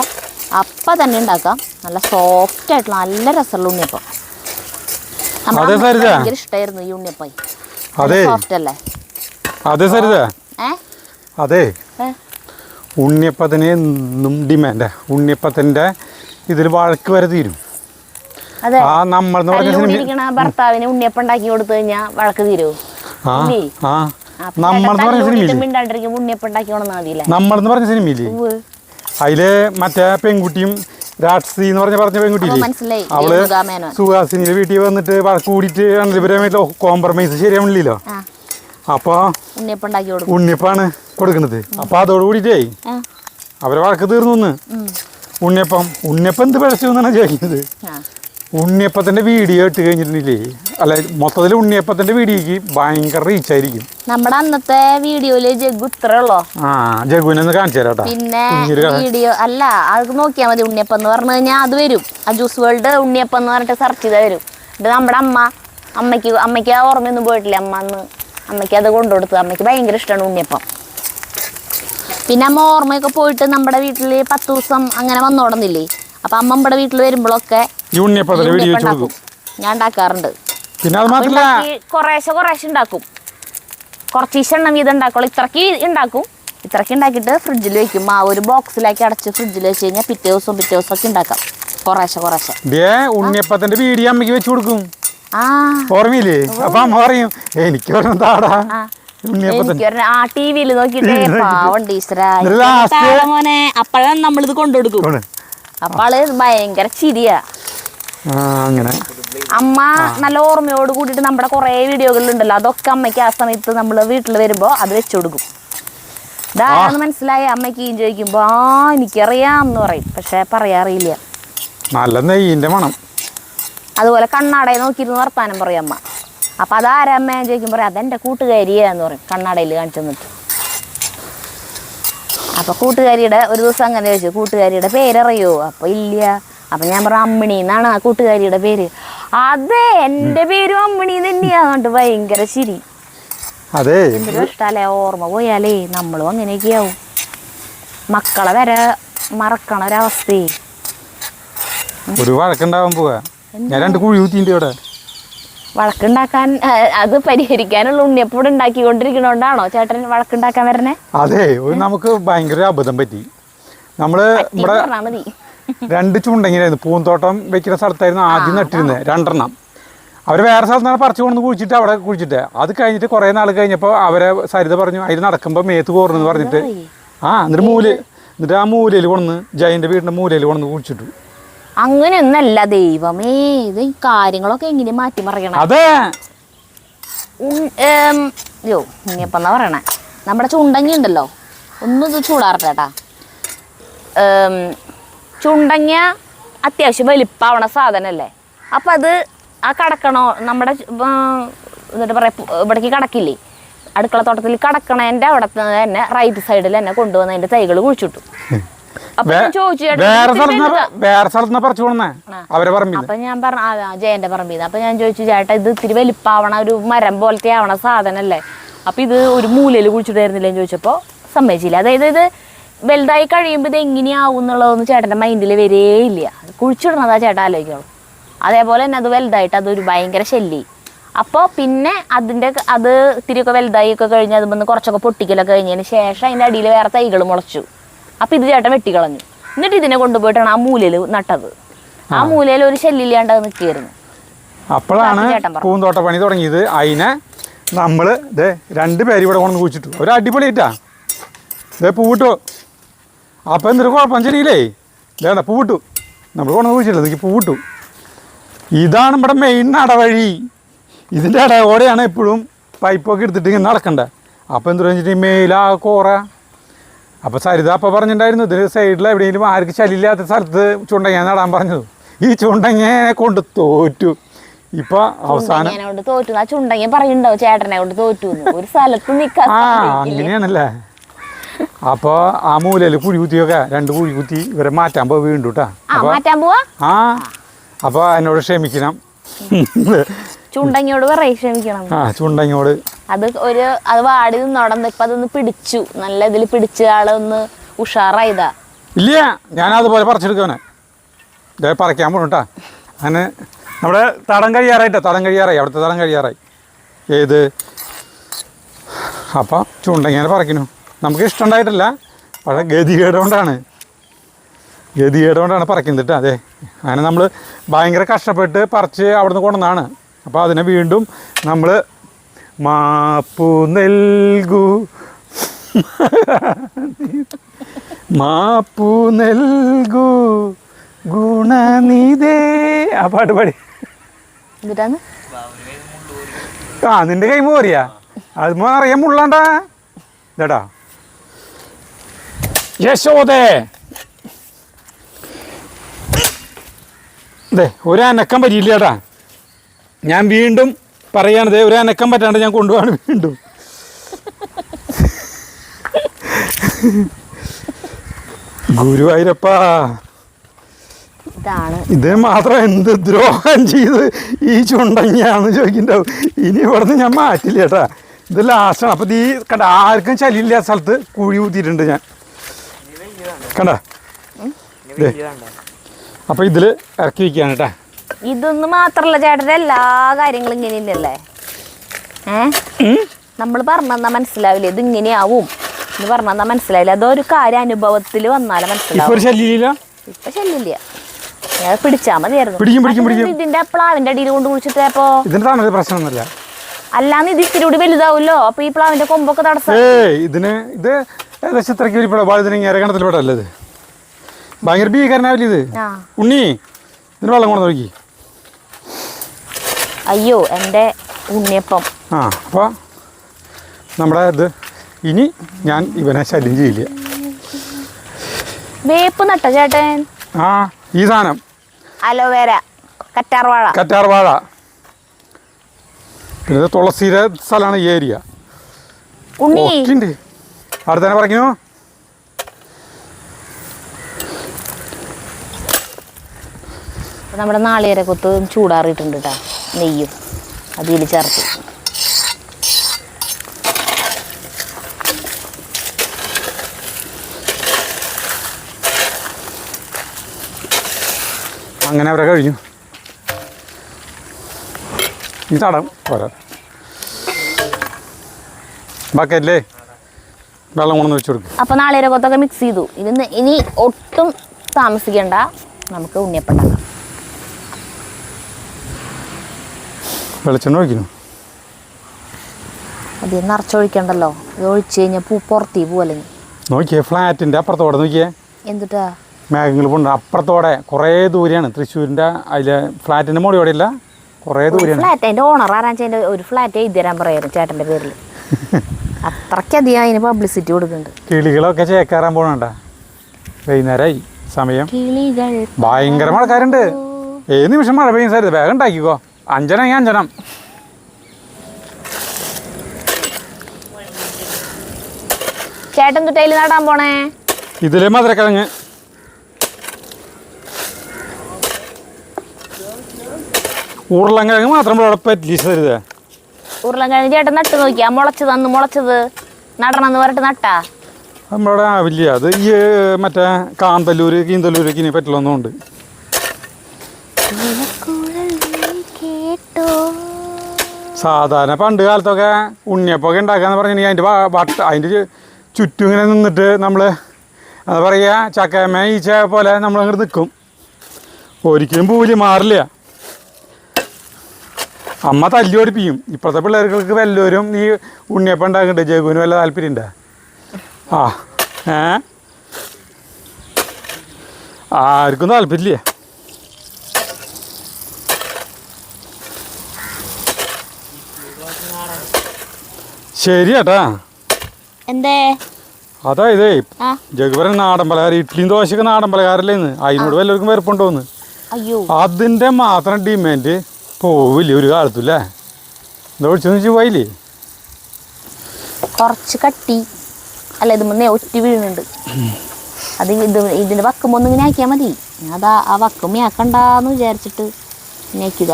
അപ്പം തന്നെ ഉണ്ടാക്കാം. നല്ല സോഫ്റ്റ് ആയിട്ടുള്ള നല്ല രസമുള്ള ഉണ്ണിയപ്പം. ഭയങ്കര ഇഷ്ടമായിരുന്നു ഈ ഉണ്ണിയപ്പം. സോഫ്റ്റ് അല്ലേ? അതെ, ഉണ്ണിയപ്പത്തിന് എന്നും ഡിമാൻഡാ. ഉണ്ണിയപ്പത്തിന്റെ ഇതിൽ വഴക്ക് വരെ തീരും. ഭർത്താവിന് ഉണ്ണിയപ്പം ഉണ്ടാക്കി കൊടുത്തു കഴിഞ്ഞാൽ വഴക്ക് തീരുമോ? നമ്മളെന്ന് പറഞ്ഞ സിനിമയില്ലേ, അതില് മറ്റേ പെൺകുട്ടിയും രാക്ഷസി എന്ന് പറഞ്ഞ പെൺകുട്ടിയില്ലേ, അവള് സുഹാസിനിയുടെ വീട്ടിൽ വന്നിട്ട് വഴക്ക് കൂടിയിട്ട് രണ്ടുപേരുമായിട്ട് കോംപ്രമൈസ് ശരിയാവണില്ലല്ലോ. അപ്പൊ ഉണ്ണിയപ്പാണ് കൊടുക്കണത്. അപ്പൊ അതോട് കൂടിയിട്ടേ അവരെ വഴക്ക് തീർന്നു. ഉണ്ണിയപ്പം എന്ത് പിഴച്ചു എന്നാണ് ചോദിക്കുന്നത്. ഉണ്ണിയപ്പത്തിന്റെ വീഡിയോ ഇട്ട് കഴിഞ്ഞിട്ടുണ്ടെങ്കിലേ, അല്ല മൊത്തത്തിൽ ഉണ്ണിയപ്പത്തിന്റെ വീഡിയോക്ക് ഭയങ്കര റീച്ച് ആയിരിക്കും. നമ്മുടെ അന്നത്തെ വീഡിയോയില് ജഗ്ഗു ഇത്രേ ഉള്ളോ. ജഗ്ഗുവിനെ ഒന്ന് കാണിച്ചു തരാം. പിന്നെ വീഡിയോ അല്ല, അത് നോക്കിയാൽ മതി. ഉണ്ണിയപ്പം എന്ന് പറഞ്ഞു കഴിഞ്ഞാൽ അത് വരും. ആ ജ്യൂസ് വേൾഡ് ഉണ്ണിയപ്പം എന്ന് പറഞ്ഞിട്ട് സെർച്ച് ചെയ്താൽ വരും. ഇത് നമ്മുടെ അമ്മയ്ക്ക് ആ ഓർമ്മയൊന്നും പോയിട്ടില്ല. അമ്മയ്ക്ക് അത് കൊണ്ടുകൊടുത്തു. അമ്മയ്ക്ക് ഭയങ്കര ഇഷ്ടമാണ് ഉണ്ണിയപ്പം. പിന്നെ അമ്മ ഓർമ്മയൊക്കെ പോയിട്ട് നമ്മുടെ വീട്ടിൽ 10 ദിവസം അങ്ങനെ വന്നോടുന്നില്ലേ. അപ്പൊ അമ്മ നമ്മുടെ വീട്ടിൽ വരുമ്പോഴൊക്കെ ഞാൻ ഉണ്ടാക്കാറുണ്ട്. കുറേശ്ശെ ഉണ്ടാക്കും. കുറച്ച് എണ്ണം വീതം ഉണ്ടാക്കുള്ളൂ. ഇത്രക്ക് ഉണ്ടാക്കും. ഇത്രക്ക് ഉണ്ടാക്കിയിട്ട് ഫ്രിഡ്ജിൽ വെക്കും. മാവ് ഒരു ബോക്സിലാക്കി അടച്ച് ഫ്രിഡ്ജിൽ വെച്ച് കഴിഞ്ഞാൽ പിറ്റേ ദിവസം ഒക്കെ ഉണ്ടാക്കാം. കുറേശ്ശെ ഉണ്ണിയപ്പത്തിന്റെ വീഡിയോ അമ്മയ്ക്ക് വെച്ച് കൊടുക്കും. ഓർമ്മയില്ലേ? അപ്പൊ അമ്മ പറയും എനിക്ക് ടിവിയിൽ നോക്കിട്ടേ പാവണ്ട് മോനെ. അപ്പോഴാണ് നമ്മളിത് കൊണ്ടുകൊടുക്കും. അപ്പാള് ഭയങ്കര ചിരിയാ. അമ്മ നല്ല ഓർമ്മയോട് കൂടിയിട്ട് നമ്മുടെ കുറേ വീഡിയോകളിലുണ്ടല്ലോ, അതൊക്കെ അമ്മയ്ക്ക് ആ സമയത്ത് നമ്മൾ വീട്ടിൽ വരുമ്പോൾ അത് വെച്ചു കൊടുക്കും. ഇതാണെന്ന് മനസ്സിലായ അമ്മയ്ക്ക് ചോദിക്കുമ്പോൾ എനിക്കറിയാം എന്ന് പറയും. പക്ഷെ പറയാറിയില്ല. നല്ല നെയ്യിന്റെ മണം. അതുപോലെ കണ്ണാടയെ നോക്കിയിരുന്ന് വർത്താനം പറയും അമ്മ. അപ്പം അതാരമ്മ ചോദിക്കും, പറയും അതെൻ്റെ കൂട്ടുകാരിയാന്ന് പറയും. കണ്ണാടയിൽ കാണിച്ചു തന്നിട്ട്. അപ്പം കൂട്ടുകാരിയുടെ ഒരു ദിവസം അങ്ങനെ ചോദിച്ചു, കൂട്ടുകാരിയുടെ പേരറിയോ? അപ്പം ഇല്ല. അപ്പം ഞാൻ പറഞ്ഞു അമ്മിണി എന്നാണ് ആ കൂട്ടുകാരിയുടെ പേര്. അതെ, എൻ്റെ പേരും അമ്മിണി തന്നെയാന്നിട്ട് ഭയങ്കര ചിരി. എന്തൊരു ഇഷ്ടല്ലേ, ഓർമ്മ പോയാലേ നമ്മളും അങ്ങനെയൊക്കെയാവും. മക്കളെ വരെ മറക്കണ ഒരവസ്ഥയെ. ഒരു വഴക്കുണ്ടാവാൻ പോവാ. ഞാൻ 2 കുഴി കുത്തിൻ്റെ ഇവിടെ. വഴക്കുണ്ടാക്കാൻ അത് പരിഹരിക്കാനുള്ള ഉണ്ണിയപ്പോടെ ഉണ്ടാക്കിക്കൊണ്ടിരിക്കണോണ്ടാണോ ചേട്ടൻ വഴക്കുണ്ടാക്കാൻ വരണേ? അതെ, നമുക്ക് ഭയങ്കര അബദ്ധം പറ്റി. നമ്മള് ഇവിടെ 2 ചുണ്ടെങ്കിലായിരുന്നു പൂന്തോട്ടം വെക്കുന്ന സ്ഥലത്തായിരുന്നു ആദ്യം നട്ടിരുന്നത് 2 അവർ വേറെ സ്ഥലത്താണ് പറിച്ചു കൊണ്ടു കുഴിച്ചിട്ട് അവിടെ കുഴിച്ചിട്ട് അത് കഴിഞ്ഞിട്ട് കുറേ നാൾ കഴിഞ്ഞപ്പോൾ അവരെ സരിത പറഞ്ഞു അതിൽ നടക്കുമ്പോൾ മേത്ത് കോർന്നെന്ന് പറഞ്ഞിട്ട് എന്നിട്ട് ആ മൂലയിൽ കൊണ്ടുവന്ന് ജയൻ്റെ വീടിൻ്റെ മൂലയിൽ കൊണ്ടുവന്ന് കുഴിച്ചിട്ടു. അങ്ങനെയൊന്നല്ല ദൈവമേ, ഇത് കാര്യങ്ങളൊക്കെ എങ്ങനെ മാറ്റിമറിയണം. അതെ ഉണ്ണിയപ്പം എന്നാ പറയണേ, നമ്മുടെ ചുണ്ടങ്ങി ഉണ്ടല്ലോ, ഒന്നും ഇത് ചൂടാറട്ടെ ചേട്ടാ. ചുണ്ടങ്ങ അത്യാവശ്യം വലിപ്പാവണ സാധനമല്ലേ. അപ്പം അത് ആ കടക്കണോ നമ്മുടെ എന്നിട്ട് പറയാ ഇവിടേക്ക് കടക്കില്ലേ, അടുക്കളത്തോട്ടത്തിൽ കടക്കണേൻ്റെ അവിടെ തന്നെ റൈറ്റ് സൈഡിൽ തന്നെ കൊണ്ടുവന്ന് അതിൻ്റെ തൈകൾ കുഴിച്ചിട്ടു. അപ്പൊ ഞാൻ ചോദിച്ചു ഞാൻ പറഞ്ഞു ജയന്റെ പറമ്പിൽ. അപ്പൊ ഞാൻ ചോദിച്ചു ചേട്ടാ ഇത് ഇത്തിരി വലിപ്പാവണ ഒരു മരം പോലത്തെ ആവണ സാധനല്ലേ, അപ്പൊ ഇത് ഒരു മൂലയിൽ കുഴിച്ചിട്ടായിരുന്നില്ലേ എന്ന് ചോദിച്ചപ്പോ സമ്മതിച്ചില്ല. അതായത് ഇത് വലുതായി കഴിയുമ്പോൾ ഇത് എങ്ങനെയാവും എന്നുള്ളതൊന്നും ചേട്ടൻ്റെ മൈൻഡിൽ വരേയില്ല. കുഴിച്ചിടണതാ ചേട്ടാ ആലോചിക്കുള്ളൂ. അതേപോലെ തന്നെ അത് വലുതായിട്ട് അതൊരു ഭയങ്കര ശല്യം. അപ്പോൾ പിന്നെ അത് ഇത്തിരിയൊക്കെ വലുതായി ഒക്കെ കഴിഞ്ഞ് അതുമ്പോൾ കുറച്ചൊക്കെ പൊട്ടിക്കലൊക്കെ കഴിഞ്ഞതിന് ശേഷം അതിൻ്റെ അടിയിൽ വേറെ തൈകൾ മുളച്ചു. അപ്പം ഇത് ചേട്ടൻ വെട്ടിക്കളഞ്ഞു. എന്നിട്ട് ഇതിനെ കൊണ്ടുപോയിട്ടാണ് ആ മൂലയിൽ നട്ടത്. ആ മൂലയിൽ ഒരു ശല്യമില്ലാണ്ട് അത് നിൽക്കുകയായിരുന്നു. അപ്പോഴാണ് പൂന്തോട്ട പണി തുടങ്ങിയത്. അതിനെ നമ്മൾ 2 പേര് ഇവിടെ കൊണ്ടു കുഴിച്ചിട്ടു. ഒരു അടിപൊളിയായിട്ടാ പൂവിട്ടു. അപ്പം എന്തൊരു കുഴപ്പം ശരിയില്ലേ, വേണ്ട പൂവിട്ടു. നമ്മൾ കൊണ്ടു കുഴിച്ചില്ല, എനിക്ക് പൂവിട്ടു. ഇതാണ് ഇവിടെ മെയിൻ നടവഴി. ഇതിൻ്റെ ഇടയോടെയാണ് എപ്പോഴും പൈപ്പൊക്കെ എടുത്തിട്ട് ഇങ്ങനെ നടക്കണ്ടേ. അപ്പോൾ എന്ത് വെച്ചിട്ട് മേലാ കോറ. അപ്പോൾ സരിത അപ്പോൾ പറഞ്ഞിട്ടുണ്ടായിരുന്നു ഇതിന് സൈഡിൽ എവിടെയെങ്കിലും ആർക്ക് ശല്യമില്ലാത്ത സ്ഥലത്ത് ചുണ്ടങ്ങ നടാൻ പറഞ്ഞത്. ഈ ചുണ്ടങ്ങനെ കൊണ്ട് തോറ്റു. ഇപ്പൊ അവസാനം തോറ്റു. ആ ചുണ്ടങ്ങ പറയുന്നുണ്ടാവും ചേട്ടനെ കൊണ്ട് തോറ്റു ഒരു സ്ഥലത്ത് നിൽക്കാൻ. അങ്ങനെയാണല്ലേ. അപ്പോൾ ആ മൂലയിൽ കുഴി കുത്തിയൊക്കെ 2 കുഴി കുത്തി ഇവരെ മാറ്റാൻ പോവാ വീണ്ടും കേട്ടാ. മാറ്റാൻ പോവാ. അപ്പോൾ എന്നോട് ക്ഷമിക്കണം. ചുണ്ടങ്ങയോട് ക്ഷമിക്കണം. ചുണ്ടങ്ങയോട് അത് വാടി നടന്ന് ഇപ്പൊ അതൊന്ന് പിടിച്ചു, നല്ല ഇതിൽ പിടിച്ച ആളൊന്ന് ഉഷാറായതാ. ഇല്ല, ഞാൻ അതുപോലെ പറിച്ചെടുക്കാനെ പറിക്കാൻ പോണട്ടാ. അങ്ങനെ നമ്മുടെ തടം കഴിയാറായി അവിടുത്തെ തടം കഴിയാറായി. ഏത് അപ്പം ചുണ്ടങ്ങനെ പറിക്കുന്നു. നമുക്ക് ഇഷ്ടമുണ്ടായിട്ടില്ല, പക്ഷേ ഗതികേട് കൊണ്ടാണ് പറിക്കുന്നത് കേട്ടോ. അതെ, അങ്ങനെ നമ്മൾ ഭയങ്കര കഷ്ടപ്പെട്ട് പറിച്ച് അവിടെ നിന്ന് കൊണ്ടുവന്നാണ്. അപ്പോൾ അതിനെ വീണ്ടും നമ്മൾ മാപ്പു നൽകൂ ഗുണനിധേ. ആ പാട്ട് പാടി. നിന്റെ കൈ പോറിയാ അത് അറിയാൻ മുള്ളാണ്ടാ ഇതാടാ. യശോദേ ഒരു അനക്കം പറ്റിയില്ല ചേട്ടാ. ഞാൻ വീണ്ടും പറയാണത് ഒരു അനക്കം പറ്റാണ്ട് ഞാൻ കൊണ്ടുപോവാണ് വീണ്ടും. ഗുരുവായൂരപ്പാ, ഇത് മാത്രം എന്ത് ദ്രോഹം ചെയ്ത് ഈ ചുണ്ടങ്ങിയാന്ന് ചോദിക്കണ്ടാവും. ഇനി ഇവിടുന്ന് ഞാൻ മാറ്റില്ല ചേട്ടാ. ഇത് ലാസ്റ്റാണ്. അപ്പം ഈ കണ്ട ആർക്കും ശല്യമില്ലാത്ത സ്ഥലത്ത് കുഴി കുത്തിയിട്ടുണ്ട് ഞാൻ. കണ്ട അപ്പം ഇതിൽ ഇറക്കി വയ്ക്കുകയാണ് കേട്ടാ. ഇതൊന്നും മാത്രല്ല ചേട്ടൻ്റെ എല്ലാ കാര്യങ്ങളും ഇങ്ങനെയല്ലേ. നമ്മൾ പറഞ്ഞാൽ മനസ്സിലാവില്ലേ ഇത് ഇങ്ങനെയാവും എന്ന് പറഞ്ഞാൽ മനസ്സിലാവില്ല. അതൊരു കാര്യം അനുഭവത്തിൽ വന്നാലും മനസ്സിലാവും. ഇപ്പൊ ശല്യമില്ല. പിടിച്ചാ മതിയായിരുന്നു. ഇതിന്റെ പ്ലാവിന്റെ അടിയിൽ കൊണ്ട് കുഴിച്ചിട്ടപ്പോ പ്രശ്നമൊന്നുമില്ല. അല്ലാന്ന് ഇത് ഇത്തിരി കൂടി വലുതാവല്ലോ. അപ്പൊ ഈ പ്ലാവിന്റെ കൊമ്പൊക്കെ തടസ്സം. ഇതിന് ഇത് ഏകദേശം ഇത്രയ്ക്ക് ഒരു വഴുതനങ്ങ പെടല്ലേ. ഇത് ഭയങ്കര ഭീകരനാവില്ല ഇത്. ഉണ്ണി ഇതിന് വെള്ളം കൊണ്ട് നോക്കി. അയ്യോ എൻ്റെ ഉണ്ണിയപ്പം. അപ്പോൾ നമ്മുടെ ഇത് ഇനി ഞാൻ ഇവനെ ശല്യം ചെയ്യില്ല. വേപ്പ് നട്ട ചേട്ടൻ. ഈ സാധനം അലോവേര, കറ്റാർവാഴ, പിന്നെ തുളസിയുടെ സ്ഥലമാണ് ഈ ഏരിയ. ഉണ്ട് അവിടെ തന്നെ പറഞ്ഞു. നമ്മുടെ നാളികേര കൊത്ത് ചൂടാറിയിട്ടുണ്ട് കേട്ടോ. നെയ്യും അതിൽ ചേർത്ത് അങ്ങനെ അവരെ കഴിഞ്ഞു. ഈ തടം പോരാ, ബക്കറ്റിലേ വെള്ളം കൊണ്ടു വെച്ച് കൊടുക്കും. അപ്പോൾ നാളികേരക്കൊത്തൊക്കെ മിക്സ് ചെയ്തു. ഇനി ഒട്ടും താമസിക്കണ്ട, നമുക്ക് ഉണ്ണിയപ്പം ഉണ്ടാക്കാം. വെളിച്ചെണ്ണ ഒഴിക്കുന്നു. അത് നിറച്ചൊഴിക്കണ്ടല്ലോ, ഇത് ഒഴിച്ച് കഴിഞ്ഞാൽ പുറത്തേ പോവല്ലെങ്കിൽ. നോക്കിയേ ഫ്ലാറ്റിൻ്റെ അപ്പുറത്തോടെ നോക്കിയേ എന്തുട്ടാ മേഘങ്ങൾ പോണ്ട്. അപ്പുറത്തോടെ കുറേ ദൂരെയാണ് തൃശ്ശൂരിൻ്റെ അതിലെ ഫ്ലാറ്റിൻ്റെ മുകളിലൂടെ ഇല്ല, കുറേ ദൂരെയാണ്. ഫ്ലാറ്റ് അതിൻ്റെ ഓണർ ആരാച്ചാൽ ഒരു ഫ്ലാറ്റ് എഴുതി തരാൻ പറയായിരുന്നു ചേട്ടൻ്റെ പേരിൽ. അത്രയ്ക്കധികം അതിന് പബ്ലിസിറ്റി കൊടുക്കുന്നുണ്ട്. കിളികളൊക്കെ ചേക്കാറാൻ പോകണണ്ട. വൈകുന്നേരമായി സമയം. കിളികൾ ഭയങ്കര മഴക്കാരുണ്ട്. ഏത് നിമിഷം മഴ പെയ്യുന്ന സാധ്യത. വേഗം ഉണ്ടാക്കിക്കോ. അഞ്ചനെങ്കിൽ അഞ്ചനം. ചേട്ടൻ തുട്ടയിൽ നടാൻ പോണേ. ഇതിലെ മധുരക്കിഴങ്ങ്. ഉരുളക്കിഴങ്ങ് മാത്രം ഇവിടെ പറ്റില്ല തരുതേ. ഉരുളക്കിഴങ്ങ് ചേട്ടൻ നട്ട് നോക്കിയാ മുളച്ചത് നടണമെന്ന് പറഞ്ഞിട്ട് നട്ടാ നമ്മുടെ ആവില്ല. അത് ഈ മറ്റേ കാന്തല്ലൂര് കീന്തല്ലൂരൊക്കെ ഇനി പറ്റില്ലൊന്നുമുണ്ട്. സാധാരണ പണ്ട് കാലത്തൊക്കെ ഉണ്ണിയപ്പൊക്കെ ഉണ്ടാക്കാന്ന് പറഞ്ഞിട്ടുണ്ടെങ്കിൽ അതിൻ്റെ ചുറ്റും ഇങ്ങനെ നിന്നിട്ട് നമ്മൾ എന്താ പറയുക, ചക്കയമ്മ ഈച്ച പോലെ നമ്മളങ്ങോട്ട് നിൽക്കും. ഒരിക്കലും പൂലി മാറില്ല. അമ്മ തല്ലി ഓടിപ്പിക്കും. ഇപ്പോഴത്തെ പിള്ളേർക്ക് വല്ലവരും ഈ ഉണ്ണിയപ്പം ഉണ്ടാക്കുന്നുണ്ട്. ജഗുവിന് വല്ല താല്പര്യമുണ്ടോ? ആർക്കും താല്പര്യമില്ല. ശരി ചേട്ടാ. എന്തേ അതായതേ ജഗുവരൻ നാടൻ പലഹാരം, ഇഡ്ഡലിയും ദോശയൊക്കെ നാടൻ പലഹാരല്ലേന്ന്. അതിനോട് വല്ലവർക്കും വെറുപ്പുണ്ടോന്ന്. അയ്യോ, അതിൻ്റെ മാത്രം ഡിമാൻഡ് പോവില്ലേ ഒരു കാലത്തല്ലേ? എന്താ വിളിച്ചെന്ന് വെച്ചാൽ പോയില്ലേ? കുറച്ച് കട്ടി അല്ല, ഇത് മുന്നേ ഒറ്റി വീഴുന്നുണ്ട്. അത് ഇതിൻ്റെ വക്കുമ്പോൾ ഒന്നിങ്ങനെ ആക്കിയാൽ മതി. അതാ ആ വക്കും ആക്കണ്ടെന്ന് വിചാരിച്ചിട്ട് ആക്കിയത.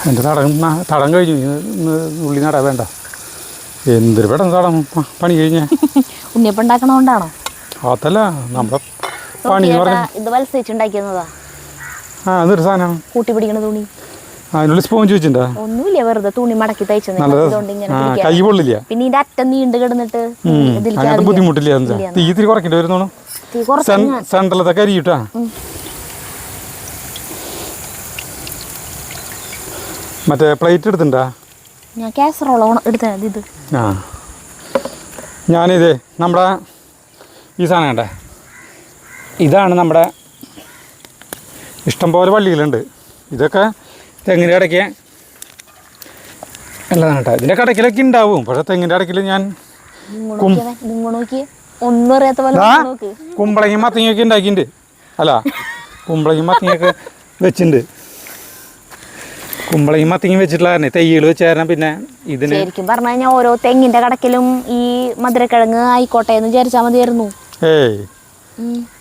എൻ്റെ തടം കഴിഞ്ഞു. ഉള്ളി നടാൻ വേണ്ട. എന്തൊരു പെട്ടെന്ന് തടം പണി കഴിഞ്ഞേ. ഉണ്ണിയപ്പം ഉണ്ടാക്കണോണ്ടാണോ? അതല്ല, നമ്മുടെ പണി ഇത് വത്സരിച്ചുണ്ടാക്കിയതാ. എന്നൊരു സാധനം കൂട്ടി പിടിക്കണ തുണി. അതിനുള്ളിൽ സ്പോഞ്ച് വെച്ചിട്ടുണ്ടോ? ഒന്നുമില്ല, വെറുതെ തുണി മടക്കി തയ്ച്ചു. കൈ പൊള്ളില്ല. പിന്നെ ഇതിന്റെ അറ്റം നീണ്ട് കിടന്നിട്ട് അങ്ങനത്തെ ബുദ്ധിമുട്ടില്ല. തീ ഇത്തിരി കുറയ്ക്കേണ്ടി വരുന്നോളൂ. സെൻട്രലത്തെ കരിയിട്ടാ. മറ്റേ പ്ലേറ്റ് എടുത്തിണ്ടാ? ഞാൻ കാസറോള എടുത്തത്. ഇത് ഞാനിതേ നമ്മുടെ ഈ സാധനം കണ്ടേ, ഇതാണ് നമ്മുടെ ഇഷ്ടംപോലെ പള്ളികളുണ്ട്. ഇതൊക്കെ തെങ്ങിൻ്റെ ഇടയ്ക്ക് നല്ലതാണ് കേട്ടോ. ഇതിൻ്റെ കടക്കിലൊക്കെ ഉണ്ടാവും. പക്ഷേ തെങ്ങിൻ്റെ ഇടയ്ക്കിൽ ഞാൻ കുമ്പളങ്ങയും മത്തങ്ങയൊക്കെ ഉണ്ടാക്കിയിട്ടുണ്ട്. അല്ല, കുമ്പളങ്ങയും മത്തങ്ങയൊക്കെ വെച്ചിട്ടുണ്ട്. കുമ്പളങ്ങയും മത്തങ്ങയും വെച്ചിട്ടുള്ള തെയ്യൽ വെച്ച് കാരണം പിന്നെ ഇതിന് ശരിക്കും പറഞ്ഞു കഴിഞ്ഞാൽ ഓരോ തെങ്ങിൻ്റെ കടക്കിലും ഈ മധുരക്കിഴങ്ങ് ആയിക്കോട്ടെ എന്ന് വിചാരിച്ചാൽ മതിയായിരുന്നു. ഏയ്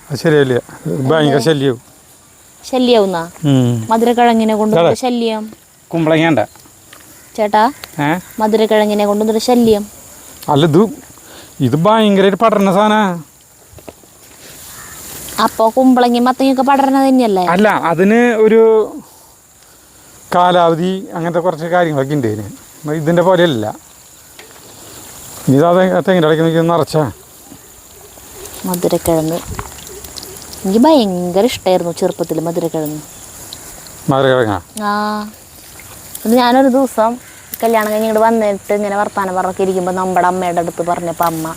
അത് ശരിയല്ല, ഭയങ്കര ശല്യവും. ശല്യാവുന്ന മധുരക്കിഴങ്ങിനെ കൊണ്ടൊരു ശല്യം. കുമ്പളങ്ങ ചേട്ടാ, മധുരക്കിഴങ്ങിനെ കൊണ്ടൊരു ശല്യം അല്ല. ഇത് ഭയങ്കര പടർന്ന സാധന. അപ്പൊ കുമ്പളങ്ങി മത്തങ്ങയൊക്കെ പടരണ തന്നെയല്ലേ? അല്ല, അതിന് ഒരു കാലാവധി അങ്ങനത്തെ കുറച്ച് കാര്യങ്ങളൊക്കെ ഉണ്ട് ഇതിന്. ഇതിൻ്റെ പോലെയല്ല. ഇത് തെങ്ങിൻ്റെ ഇടയ്ക്ക് നിൽക്കുന്ന നിറച്ചാ മധുരക്കിഴങ്ങ്. എനിക്ക് ഭയങ്കര ഇഷ്ടമായിരുന്നു ചെറുപ്പത്തിൽ മധുരക്കിഴങ്ങ്. ഇത് ഞാനൊരു ദിവസം കല്യാണം കഴിഞ്ഞ് ഇങ്ങോട്ട് വന്നിട്ട് ഇങ്ങനെ വർത്താനം പറഞ്ഞൊക്കെ ഇരിക്കുമ്പോൾ നമ്മുടെ അമ്മയുടെ അടുത്ത് പറഞ്ഞപ്പോൾ അമ്മ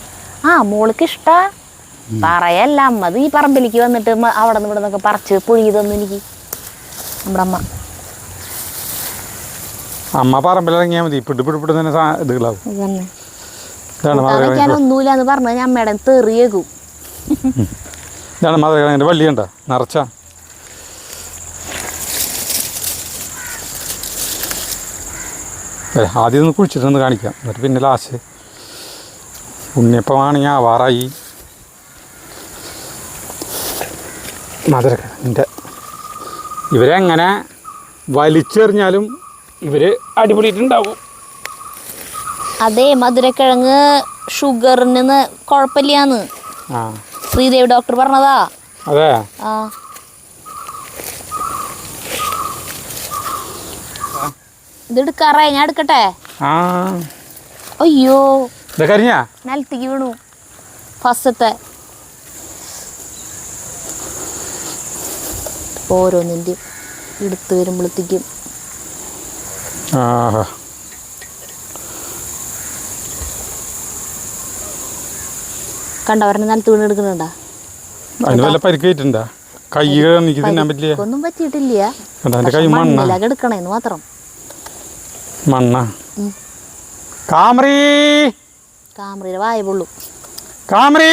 മോൾക്ക് ഇഷ്ടാ പറയല്ല, അമ്മ അത് ഈ പറമ്പിലേക്ക് വന്നിട്ട് അവിടെ നിന്ന് ഇവിടെ നിന്നൊക്കെ പറിച്ച് പുഴുകി തന്നു എനിക്ക് നമ്മുടെ അമ്മ. അമ്മ പറമ്പിലിറങ്ങിയാൽ മതി, പിടിപിടിപ്പിട്ട് തന്നെ ഇതുകളാവും. ഒന്നുമില്ല എന്ന് പറഞ്ഞു കഴിഞ്ഞാൽ അമ്മയുടെ തെറിയേക്കും. ഇതാണ് മധുരക്കിഴങ്ങിൻ്റെ വള്ളി കണ്ട നിറച്ച. ആദ്യം ഒന്ന് കുഴിച്ചിട്ടൊന്ന് കാണിക്കാം, എന്നിട്ട് പിന്നെ ലാസ്റ്റ് ഉണ്ണിയപ്പമാണെങ്കിൽ ആവാറായി. മധുരക്കിഴങ്ങിൻ്റെ ഇവരെങ്ങനെ വലിച്ചെറിഞ്ഞാലും ഇവർ അടിപൊളിയിട്ടുണ്ടാവും. അതെ, മധുരക്കിഴങ്ങ് ഷുഗറിന് കുഴപ്പമില്ലാന്ന് ശ്രീദേവി ഡോക്ടർ പറഞ്ഞതാ. അതെ ആ ഇത് എടുക്കാറായി, ഞാൻ എടുക്കട്ടെ? ആ അയ്യോ ഇത് കരിഞ്ഞാ നിലത്തേക്ക് വീണു ഫസ്റ്റത്തെ. ഓരോന്നിൻ്റെ എടുത്ത് വരുമ്പോഴത്തേക്കും ആ കണ്ടവരുടെ നിലത്ത് വീണ് എടുക്കുന്നുണ്ടാ? അതിന് വല്ല പരിക്കേറ്റുണ്ടാ? കൈ എനിക്ക് തിന്നാൻ പറ്റില്ല. ഒന്നും പറ്റിയിട്ടില്ല. എൻ്റെ കൈ മണ്ണ എടുക്കണേന്ന് മാത്രം. മണ്ണ കാമറി കാമറിയുടെ വായ പൊള്ളു. കാമറി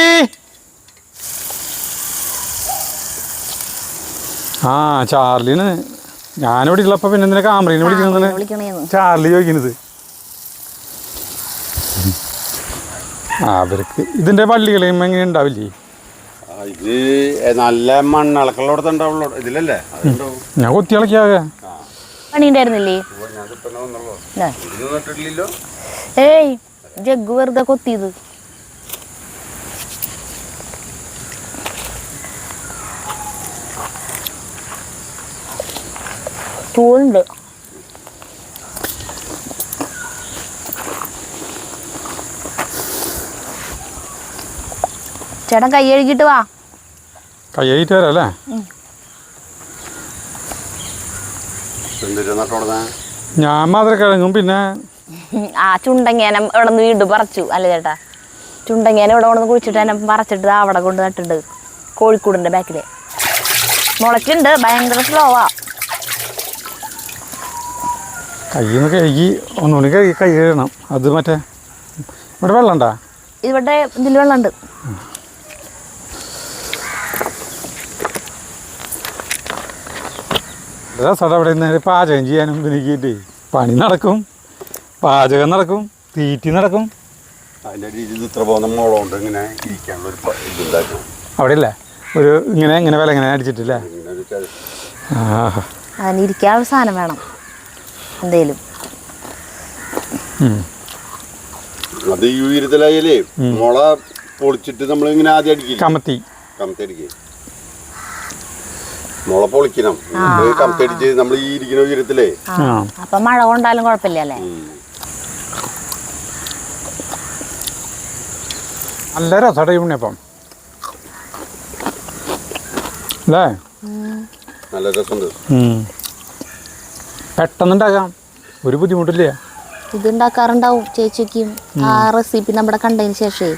ആ ചാർലിന് ഞാനിവിടെ ഉള്ളപ്പോൾ പിന്നെ എന്തിനാ കാമറീനെ വിളിക്കുന്നത്? ചാർലി ചോദിക്കുന്നത്. അവർക്ക് ഇതിൻ്റെ പള്ളികളെയും എങ്ങനെ ഉണ്ടാവില്ലേ? ഇത് നല്ല മണ്ണിളക്കുള്ളടത്തുണ്ടാവുള്ളൂ. ഇതിലല്ലേ ഞാൻ കൊത്തി ഇളക്കിയാകെ പണി ഉണ്ടായിരുന്നില്ലേ? ഏയ് ജഗ് വെറുതെ കൊത്തിയത്. ചൂടുണ്ട്. ചേട്ടൻ കൈ കഴുകിട്ട് വാ. കൈ കഴുകിട്ട് വരാം അല്ലേ? ഞാൻ മാത്രം കിഴങ്ങും പിന്നെ ആ ചുണ്ടങ്ങേനം ഇവിടെ നിന്ന് വീണ്ടും പറിച്ചു. അല്ല ചേട്ടാ, ചുണ്ടങ്ങേനം ഇവിടെ കൊണ്ടു കുഴിച്ചിട്ട് തന്നെ പറിച്ചിട്ട് അവിടെ കൊണ്ട് നട്ടിട്ടുണ്ട്. കോഴിക്കോടിൻ്റെ ബാക്കില് മുളച്ചുണ്ട്. ഭയങ്കര സ്ലോവാ. കയ്യിൽ നിന്ന് കഴുകി ഒന്നുകൂടി കൈ കഴുകണം. അത് മറ്റേ ഇവിടെ വെള്ളം ഉണ്ടാ? ഇവിടെ ഇതിൽ വെള്ളമുണ്ട്. രസമാണ് അവിടെ നിന്ന് പാചകം ചെയ്യാനും ഇതിനൊക്കെ പണി നടക്കും, പാചകം നടക്കും, തീറ്റി നടക്കും. അതിൻ്റെ രീതിയിൽ ഇത്ര പോകുന്ന മോളമുണ്ട് ഇങ്ങനെ ഇരിക്കാനുള്ളൊരു ഇതുണ്ടാക്കണം. അവിടെ ഇല്ലേ ഒരു ഇങ്ങനെ ഇങ്ങനെ വില ഇങ്ങനെ അടിച്ചിട്ടില്ലേ? അതിന് ഇരിക്കാനുള്ള സാധനം വേണം എന്തേലും. അത് ഈ ഉയരത്തിലായാലേ മുള പൊളിച്ചിട്ട് നമ്മളിങ്ങനെ ആദ്യം അടിക്കില്ല, കമത്തി അടിക്കുക. മുള പൊളിക്കണം, കമത്തടിച്ച് നമ്മൾ ഈ ഇരിക്കുന്ന ഉയരത്തിലേ. അപ്പൊ മഴ കൊണ്ടാലും കുഴപ്പമില്ല അല്ലേ? നല്ല രസമാണ് ഈ ഉണ്ണിയപ്പം അല്ലേ? നല്ല രസമുണ്ട്. പെട്ടെന്നുണ്ടാക്കാം, ഒരു ബുദ്ധിമുട്ടില്ല. ഇത് ഉണ്ടാക്കാറുണ്ടാവും ചേച്ചിക്കും. ആ റെസിപ്പി നമ്മുടെ കണ്ടതിന് ശേഷമേ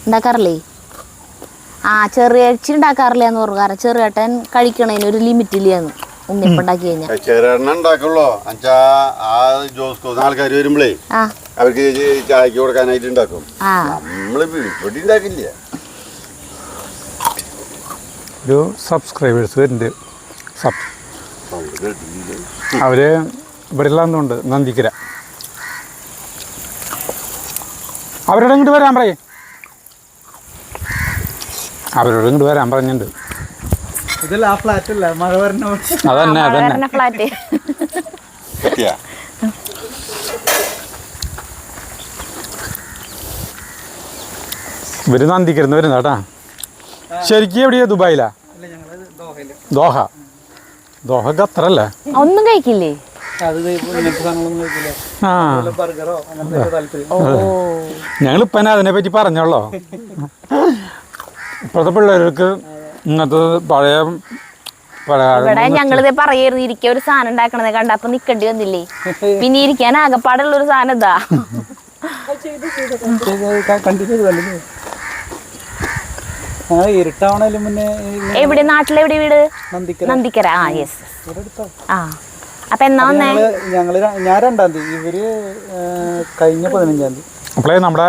ഉണ്ടാക്കാറില്ലേ? ആ ചെറിയേച്ചി ഉണ്ടാക്കാറില്ല എന്ന് പറഞ്ഞു. കാരണം ചെറിയേട്ടൻ കഴിക്കണതിന് ഒരു ലിമിറ്റ് ഇല്ലാന്ന് ഉണ്ണിയപ്പം ഉണ്ടാക്കി കഴിഞ്ഞാൽ. ചെറിയ ഉണ്ടാക്കുള്ളൂ. എന്നുവെച്ചാ ആ ജോസ് ആൾക്കാർ വരുമ്പോഴേ അവർക്ക് ചായക്ക് കൊടുക്കാനായിട്ട് ഉണ്ടാക്കും. നമ്മള് ഇവിടെ ഉണ്ടാക്കില്ല. ഒരു സബ്സ്ക്രൈബേഴ്സ് വരുന്നുണ്ട്. അവര് ഇവിടെ ഉള്ളതുകൊണ്ട് നന്ദിക്കര. അവരോട് ഇങ്ങോട്ട് വരാൻ പറയേ. അവരോട് ഇങ്ങോട്ട് വരാൻ പറഞ്ഞിട്ടുണ്ട്. അതന്നെ അതന്നെ ഫ്ലാറ്റ്. ഇവര് നന്ദിക്കരുന്ന് വരുന്ന കേട്ടാ. ശരിക്കും എവിടെയാ? ദുബായിലാ? ദോഹ. ദോഹ ഖത്തറല്ലേ? ഒന്നും കഴിക്കില്ലേ? ആ ഞങ്ങളിപ്പ അതിനെ പറ്റി പറഞ്ഞോളോ. ഇപ്പോഴത്തെ പിള്ളേർക്ക് ഇങ്ങനത്തെ പഴയ ഇവിടെ ഞങ്ങളിത് പറയായിരുന്നു ഇരിക്കാൻ ഒരു സാധനം ഉണ്ടാക്കണത് കണ്ടപ്പോ നിക്കണ്ടി വന്നില്ലേ? പിന്നെ ഇരിക്കാൻ ആകപ്പാടുള്ള ഒരു സാധനം ഇതാ. എവിടെ? നാട്ടിലെവിടെ വീട്? നന്ദിക്കര. ആ യെസ്. ആ അപ്പൊ എന്നാ വന്നേ? ഞാൻ 2-ാം തീയതി, ഇവര് കഴിഞ്ഞ 15-ാം തീയതി. അപ്പോഴേ നമ്മുടെ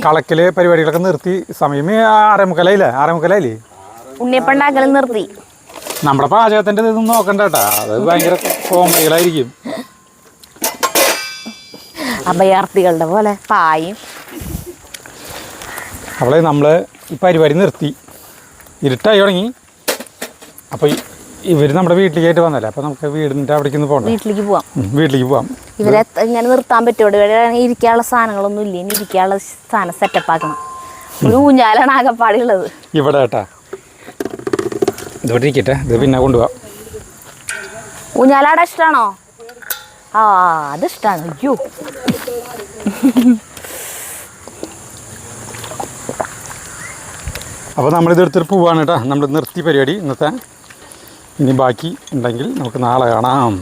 കളക്കല് പരിപാടികളൊക്കെ നിർത്തി. സമയം 6:45 6:45. ഉണ്ണിയപ്പം ഉണ്ടാക്കലും നിർത്തി. നമ്മുടെ പാചകത്തിന്റെ ഇതൊന്നും നോക്കണ്ട കേട്ടാ, അത് ഭയങ്കര കോമഡികളായിരിക്കും. അഭയാർത്ഥികളുടെ പോലെ പായും. അവളെ നമ്മള് ഈ പരിപാടി നിർത്തി, ഇരുട്ടായി തുടങ്ങി. അപ്പോൾ ഇവർ നമ്മുടെ വീട്ടിലേക്കായിട്ട് വന്നല്ലേ, അപ്പോൾ നമുക്ക് വീടിൻ്റെ അവിടേക്ക് പോകണം. വീട്ടിലേക്ക് പോവാം. വീട്ടിലേക്ക് പോവാം. ഇവരെ ഇങ്ങനെ നിർത്താൻ പറ്റുമോ? ഇവിടെ ഇരിക്കാനുള്ള സാധനങ്ങളൊന്നും ഇല്ല. ഇനി ഇരിക്കാനുള്ള സാധനം സെറ്റപ്പ് ആക്കണം. ഒരു ഊഞ്ഞാലാണ് ആകെപ്പാടുള്ളത് ഇവിടെ കേട്ടാ. ഇതോടെ ഇരിക്കട്ടെ, ഇത് പിന്നെ കൊണ്ടുപോവാം. ഊഞ്ഞാലാടെ ഇഷ്ടമാണോ? ആ അത് ഇഷ്ടമാണ്. അയ്യോ അപ്പോൾ നമ്മളിതെടുത്തിട്ട് പോവാണ് കേട്ടോ. നമ്മൾ നിർത്തി പരിപാടി ഇന്നത്തെ. ഇനി ബാക്കി ഉണ്ടെങ്കിൽ നമുക്ക് നാളെ കാണാം.